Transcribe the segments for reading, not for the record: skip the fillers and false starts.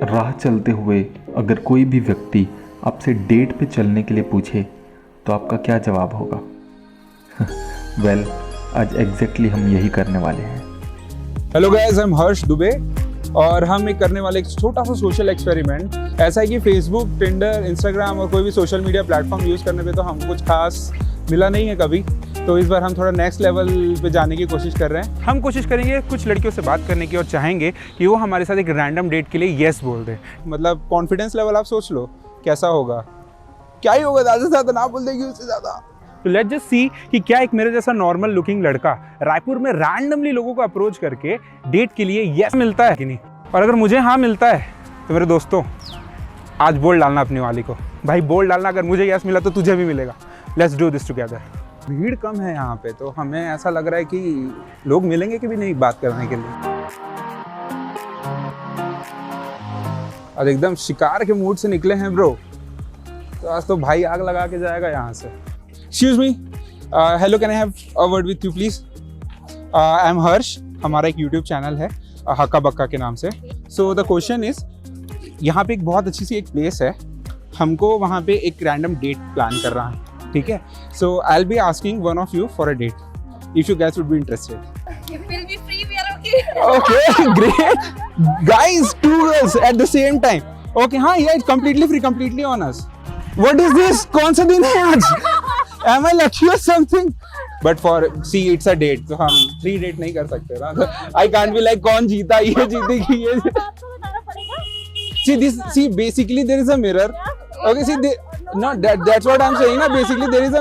राह चलते हुए अगर कोई भी व्यक्ति आपसे डेट पे चलने के लिए पूछे तो आपका क्या जवाब होगा? वेल, आज एग्जैक्टली हम यही करने वाले हैं। हेलो गाइस, आई एम हर्ष दुबे और हम एक करने वाले एक छोटा सा सोशल एक्सपेरिमेंट। ऐसा है कि फेसबुक, टिंडर, इंस्टाग्राम और कोई भी सोशल मीडिया प्लेटफॉर्म यूज़ करने पे तो हम कुछ खास मिला नहीं है कभी। तो इस बार हम थोड़ा नेक्स्ट लेवल पे जाने की कोशिश कर रहे हैं। हम कोशिश करेंगे कुछ लड़कियों से बात करने की और चाहेंगे कि वो हमारे साथ एक रैंडम डेट के लिए येस बोल दे। मतलब कॉन्फिडेंस लेवल आप सोच लो कैसा होगा। क्या ही होगा, ज़्यादा से ज़्यादा ना बोल देगी उससे ज़्यादा। तो लेट्स जस्ट सी कि क्या एक मेरे जैसा नॉर्मल लुकिंग लड़का रायपुर में रैंडमली लोगों को अप्रोच करके डेट के लिए यस मिलता है कि नहीं। और अगर मुझे हाँ मिलता है तो मेरे दोस्तों आज बोल डालना अपनी वाली को, भाई बोल डालना अगर मुझे यस मिला तो तुझे भी मिलेगा। Let's do this together. भीड़ कम है यहाँ पे तो हमें ऐसा लग रहा है कि लोग मिलेंगे कि भी नहीं बात करने के लिए। और एकदम शिकार के मूड से निकले हैं ब्रो, तो आज तो भाई आग लगा के जाएगा यहाँ से। Excuse me, hello, can I have a word with you please? I am हर्ष, हमारा एक YouTube चैनल है हक्का बक्का के नाम से। So the question is, यहाँ पे एक बहुत अच्छी सी एक प्लेस है, हमको वहाँ पे एक रैंडम डेट प्लान कर रहा है, ठीक है? So I'll be asking one of you for a date, if you guys would be interested. If we'll be free, we are okay. Okay, great. Guys, two girls at the same time. Okay, हाँ, yeah, it's completely free, completely on us. What is this? कौन सा दिन है आज? Am I lucky or something? But for see, it's a date, तो हम 3 date नहीं कर सकते ना। I can't be like कौन जीता, ये जीतेगी ये। See, basically there is a mirror. Okay, see, no, that's what I'm saying ना। Basically there is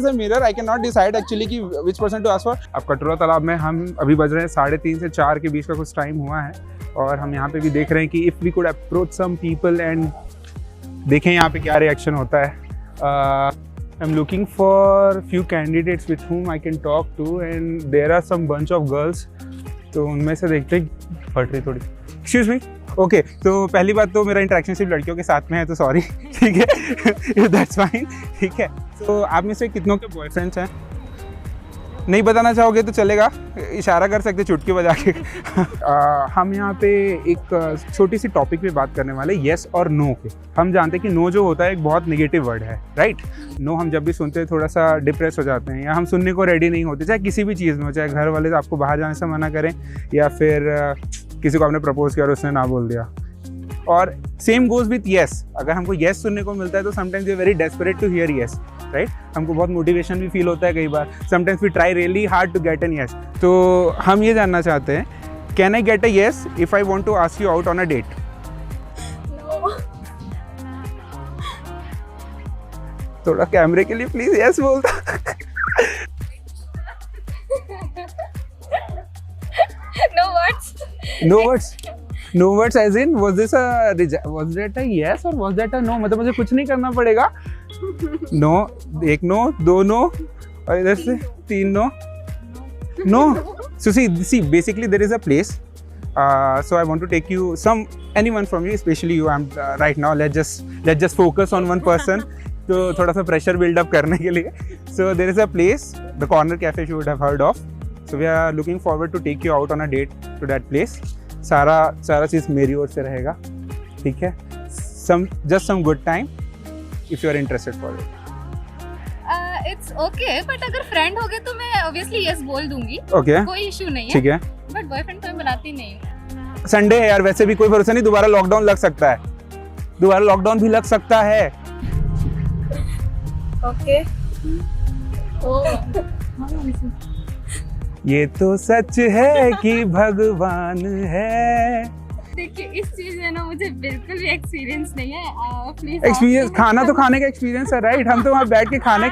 a mirror. I cannot decide actually कि which person to ask for. अब कटोरा तालाब में हम अभी बज रहे हैं 3:30 से 4 के बीच का कुछ टाइम हुआ है और हम यहाँ पे भी देख रहे हैं कि if we could approach some people and देखें यहाँ पे क्या रिएक्शन होता है। I'm looking for few candidates with whom I can talk to and there are some bunch of girls, तो उनमें से देखते हैं फट रही थोड़ी। Excuse me, okay, तो पहली बात तो मेरा इंटरेक्शन सिर्फ लड़कियों के साथ में है तो सॉरी, ठीक है, that's fine, ठीक है। तो आप में से कितनों के बॉयफ्रेंड्स हैं? नहीं बताना चाहोगे तो चलेगा, इशारा कर सकते चुटकी बजा के। हम यहाँ पे एक छोटी सी टॉपिक पे बात करने वाले येस और नो के। हम जानते हैं कि नो जो होता है एक बहुत नेगेटिव वर्ड है, राइट? नो हम जब भी सुनते हैं थोड़ा सा डिप्रेस हो जाते हैं या हम सुनने को रेडी नहीं होते, चाहे किसी भी चीज़ में हो, चाहे घर वाले आपको बाहर जाने से मना करें या फिर किसी को आपने प्रपोज किया और उसने ना बोल दिया। और सेम गोज विथ येस, अगर हमको येस सुनने को मिलता है तो sometimes we are very desperate to hear yes, right? हमको बहुत मोटिवेशन भी फील होता है कई बार। Sometimes we try really hard to get an yes. तो हम ये जानना चाहते हैं, can I get a yes if I want to ask you out on a date? थोड़ा कैमरे के लिए प्लीज येस बोलता। No words. No words as in was that a yes or was that a no? मतलब मुझे कुछ नहीं करना पड़ेगा। नो, एक नो, 2 नो और इधर से 3 no. No. So see, basically there is a place. So I want to take you anyone from you, especially you. I'm right now. Let's just focus on one person. तो थोड़ा सा pressure build up करने के लिए. So there is a place, the Corner Cafe you would have heard of. So we are looking forward to take you out on a date to that place. सारा चीज़ मेरी ओर से रहेगा, ठीक है? Just some good time if you are interested for it. It's okay, but अगर friend हो गए तो मैं obviously yes बोल दूंगी। Okay. कोई इशू नहीं है। ठीक है। बट बॉयफ्रेंड तो मैं बनाती नहीं हूँ। संडे है यार, वैसे भी कोई भरोसा नहीं, दोबारा लॉकडाउन लग सकता है। दोबारा लॉकडाउन भी लग सकता है। ओके। ये तो सच है कि भगवान है। देखिए इस चीज में ना मुझे बिल्कुल भी एक्सपीरियंस नहीं है। प्लीज एक्सपीरियंस, खाना तो खाने का एक्सपीरियंस है, राइट? हम तो वहाँ बैठ के खाना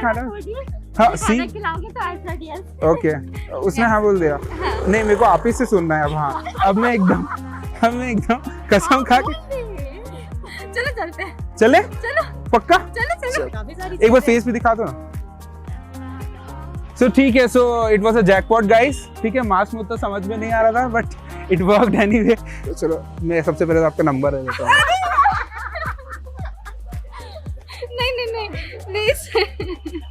हाँ सी खिलाओगे तो आई सेड यस। ओके, उसने हाँ बोल दिया। नहीं, मेरे को आप ही से सुनना है अब। हाँ, अब मैं एकदम कसम खा के। चलो चलते हैं। चले? चलो पक्का? चलो। एक बार फेस भी दिखा दो ना। सो ठीक है, so it was a jackpot guys, ठीक है? मार्क्स में तो समझ में नहीं आ रहा था बट इट वर्कड एनीवे। तो चलो मैं सबसे पहले तो आपका नंबर है देता हूँ। नहीं प्लीज।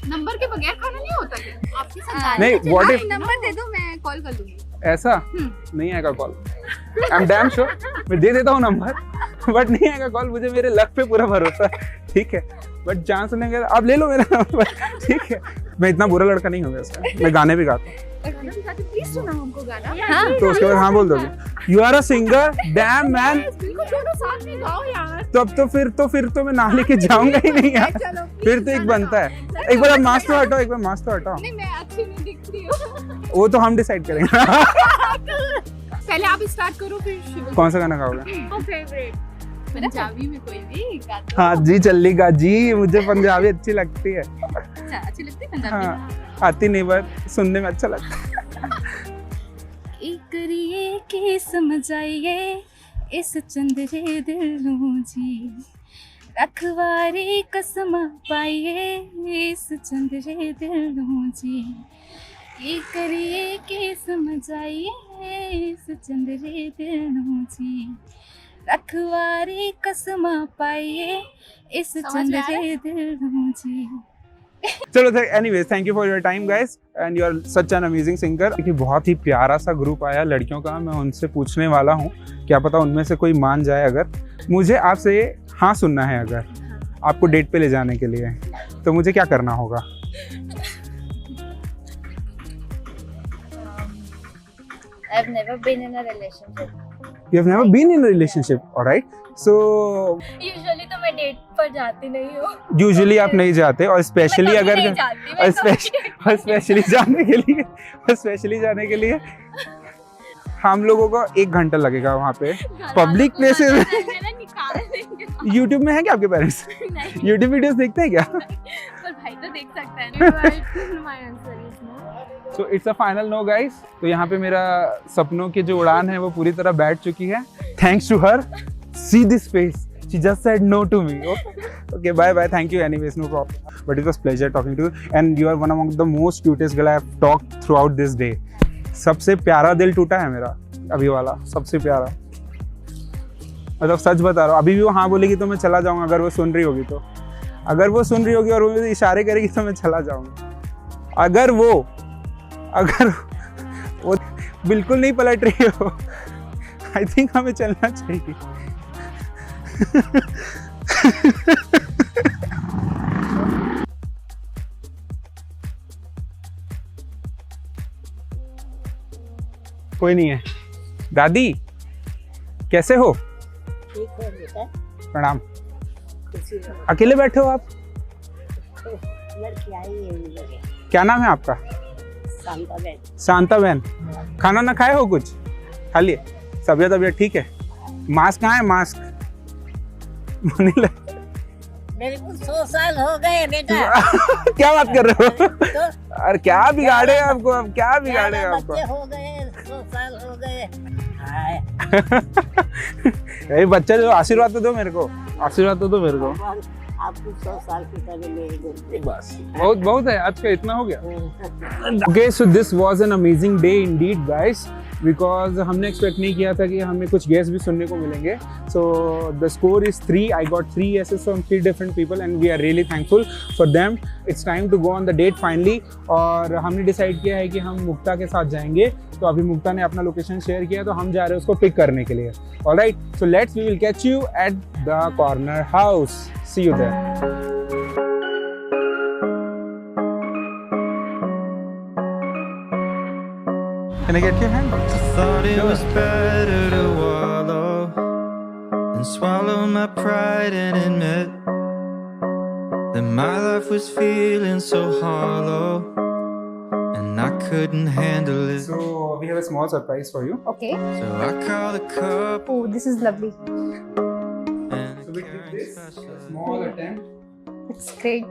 नंबर के बगैर खाना नहीं होता क्या? आपकी समझा नहीं, व्हाट इफ नंबर दे दो, मैं कॉल कर लूंगी। ऐसा नहीं आएगा call. I am damn sure, मैं दे देता हूँ नंबर। बट नहीं आएगा कॉल, मुझे मेरे लक पे पूरा भरोसा है, ठीक है। बट चांस लेंगे आप ले लो मेरा नंबर, ठीक है। मैं इतना बुरा लड़का नहीं हूँ वैसे, मैं गाने भी गाता हूँ। प्लीज सुनाओ हमको गाना। हाँ तो उसके बाद हाँ बोल दोगे, you are a singer damn man. बिल्कुल, दोनों साथ में गाओ यार। तो फिर तो मैं ना लेके जाऊंगा ही नहीं यार। चलो, फिर तो एक बनता है। एक बार आप मास्क तो हटाओ, एक बार मास्क तो हटाओ। नहीं, मैं अच्छी नहीं दिखती हूँ। वो तो हम डिसाइड करेंगे। पहले आप स्टार्ट करो, फिर शुरू। कौन सा गाना गाओगे? फेवरेट पंजाबी में कोई भी गा दो। हाँ जी चलेगा जी, मुझे पंजाबी अच्छी लगती है। अच्छा, अच्छी लगती है पंजाबी? हाँ, आती नहीं बट सुनने में अच्छा लगता है। करिए के समझ आइए इस चंद्रे दिलों जी, रखवारी कसम पाइए इस चंद्रे दिलों जी। ये करिए के समझ आइए इस चंद्रे दिलों जी, रखवारी कसम पाइए इस चंद्रे दिलों जी। चलो anyways, thank you for your time guys and you are such an amazing singer. कि बहुत ही प्यारा सा ग्रुप आया लड़कियों का, मैं उनसे पूछने वाला हूँ, क्या पता उनमें से कोई मान जाए। अगर मुझे आपसे हाँ सुनना है, अगर आपको डेट पे ले जाने के लिए, तो मुझे क्या करना होगा? I've never been in a relationship. You have never been in a relationship, alright? So Usually तो मैं डेट पर जाती नहीं हूँ। यूजुअली आप नहीं जाते, और स्पेशली अगर स्पेशली जाने के लिए हम लोगों को 1 घंटा लगेगा वहाँ पे पब्लिक प्लेसेस। यूट्यूब में है क्या आपके पेरेंट्स? यूट्यूब वीडियोस देखते हैं क्या? पर भाई तो देख सकता है ना। So it's a final no guys। तो यहाँ पे मेरा सपनों की जो उड़ान है वो पूरी तरह बैठ चुकी है। Thanks to her, see this face, she just said no to me। Okay, bye bye, thank you anyways, no problem। But it was pleasure talking to you and you are one among the most cutest girl I have talked throughout this day। सबसे प्यारा दिल टूटा है मेरा अभी वाला, सबसे प्यारा। मतलब सच बता रहा हूँ, अभी भी वो हाँ बोलेगी तो मैं चला जाऊँगा, अगर वो सुन रही होगी तो। अगर वो सुन रही होगी और वो मुझे इशारे करेगी तो मैं चला जाऊँगा। अगर वो बिल्कुल नहीं पलट रही हो, आई थिंक हमें चलना चाहिए। कोई नहीं है। दादी कैसे हो? ठीक है बेटा। प्रणाम। खुशी हो। अकेले बैठे हो आप? लड़की आई है मेरे। क्या नाम है आपका? शांता बहन। शांता बहन। खाना ना खाए हो? कुछ खा लिए? तबीयत ठीक है? मास्क कहाँ है? मास्क मेरे को 100 साल हो गए बेटा। क्या बात कर रहे हो? तो अरे क्या बिगाड़े आपको, अब क्या बिगाड़े आपको? बच्चे हो गए, 100 साल हो गए। ये बच्चा जो, आशीर्वाद तो दो मेरे को, आशीर्वाद तो दो मेरे को। आपको 100 साल की तरह मेरे को बस बहुत है, आज का इतना हो गया। Okay, so this was an amazing day indeed guys, because हमने एक्सपेक्ट नहीं किया था कि हमें कुछ गेस्ट भी सुनने को मिलेंगे। So the score is 3, I got 3 yeses from 3 different people and we are really thankful for them। It's time to go on the date finally, और हमने डिसाइड किया है कि हम मुक्ता के साथ जाएंगे। तो अभी मुक्ता ने अपना लोकेशन शेयर किया, तो हम जा रहे हैं उसको पिक करने के लिए। Alright, so we will catch you at the corner house। See you there। Can I get your hand? I thought it was better to wallow and swallow my pride and admit that my life was feeling so hollow and I couldn't handle it. So we have a small surprise for you. Okay. So I called a couple Oh, this is lovely. and So we did this small attempt. It's great.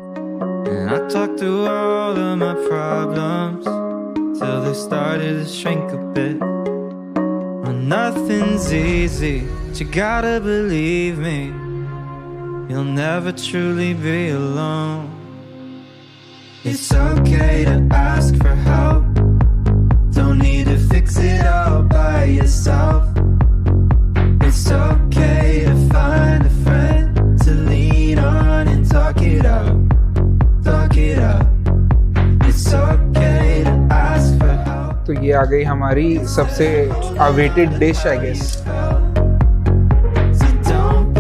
and I talked through all of my problems till they started to shrink a bit. Well, nothing's easy, but you gotta believe me, you'll never truly be alone. It's okay to ask for help, don't need to fix it all by yourself. It's okay to find a friend to lean on and talk it out, talk it out. It's okay to ask for help. तो ये आ गई हमारी सबसे awaited dish I guess. So don't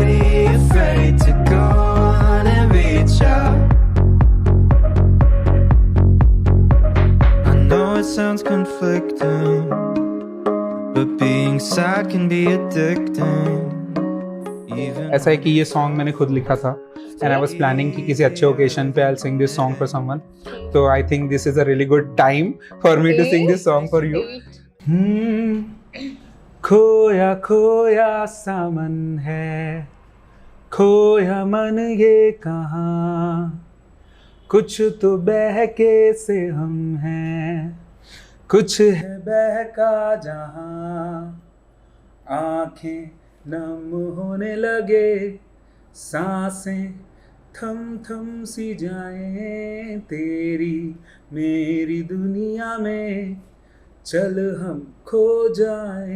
Even ऐसा है कि ये song मैंने खुद लिखा था एंड आई वाज प्लानिंग कि किसी अच्छे ओकेशन पे I sing this song for someone, तो I think this is a really good time for me to sing this song for you. खोया खोया सा मन है, खोया मन ये कहाँ, कुछ तो बहके से हम हैं, कुछ है बहका जहाँ, आंखें नम होने लगे, सांसें थम थम सी जाएं, तेरी मेरी दुनिया में चल हम खो जाएं,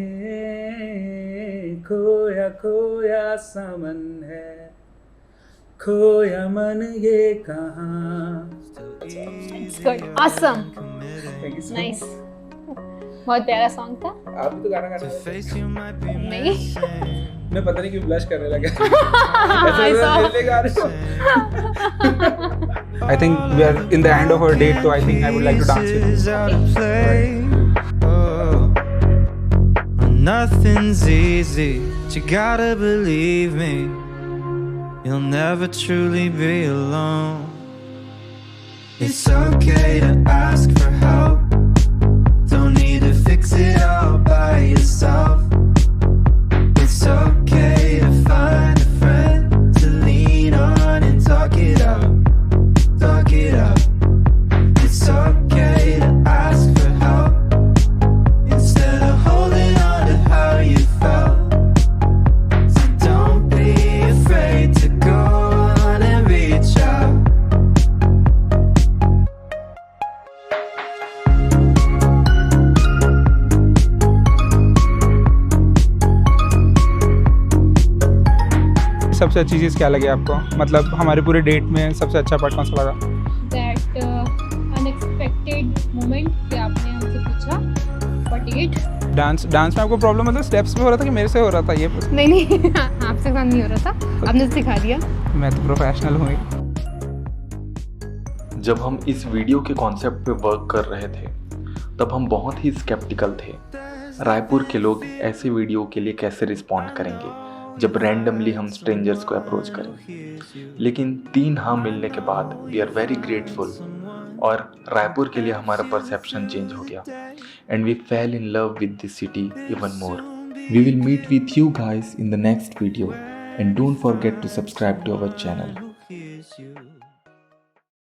खोया खोया सा मन है, खोया मन ये कहाँ। It's good. Awesome. Nice. बहुत प्यारा सॉन्ग था। आप भी तो गाना to गाना face you might be नहीं। missing. मैं पता नहीं क्यों ब्लश करने लगा। I saw. I think we are in the end of our date, so I think I would like to dance with Pieces you. out of place. Oh. Nothing's easy, but you gotta believe me. You'll never truly be alone. It's okay to ask for help. Don't need to fix it all by yourself. It's okay to find a friend to lean on and talk it out. Talk it out. It's okay to ask for help instead of holding on to how you felt. So don't be afraid to go on and reach out. सबसे अच्छी चीज़ क्या लगी आपको, मतलब हमारे पूरे date में सबसे अच्छा पार्ट कौन सा लगा? That unexpected moment कि आपने हमसे पूछा for date. डांस में आपको प्रॉब्लम मतलब स्टेप्स में हो रहा था कि मेरे से हो रहा था ये? नहीं आपसे काम नहीं हो रहा था, आपने सिखा दिया। मैं तो प्रोफेशनल हूँ। जब हम इस वीडियो के कॉन्सेप्ट पे वर्क कर रहे थे तब हम बहुत ही स्केप्टिकल थे। रायपुर के लोग ऐसे वीडियो के लिए कैसे रिस्पॉन्ड करेंगे जब रैंडमली हम स्ट्रेंजर्स को अप्रोच करें, लेकिन 3 हाँ मिलने के बाद वी आर वेरी ग्रेटफुल और रायपुर के लिए हमारा परसेप्शन चेंज हो गया and we fell in love with this city even more. We will meet with you guys in the next video and don't forget to subscribe to our channel.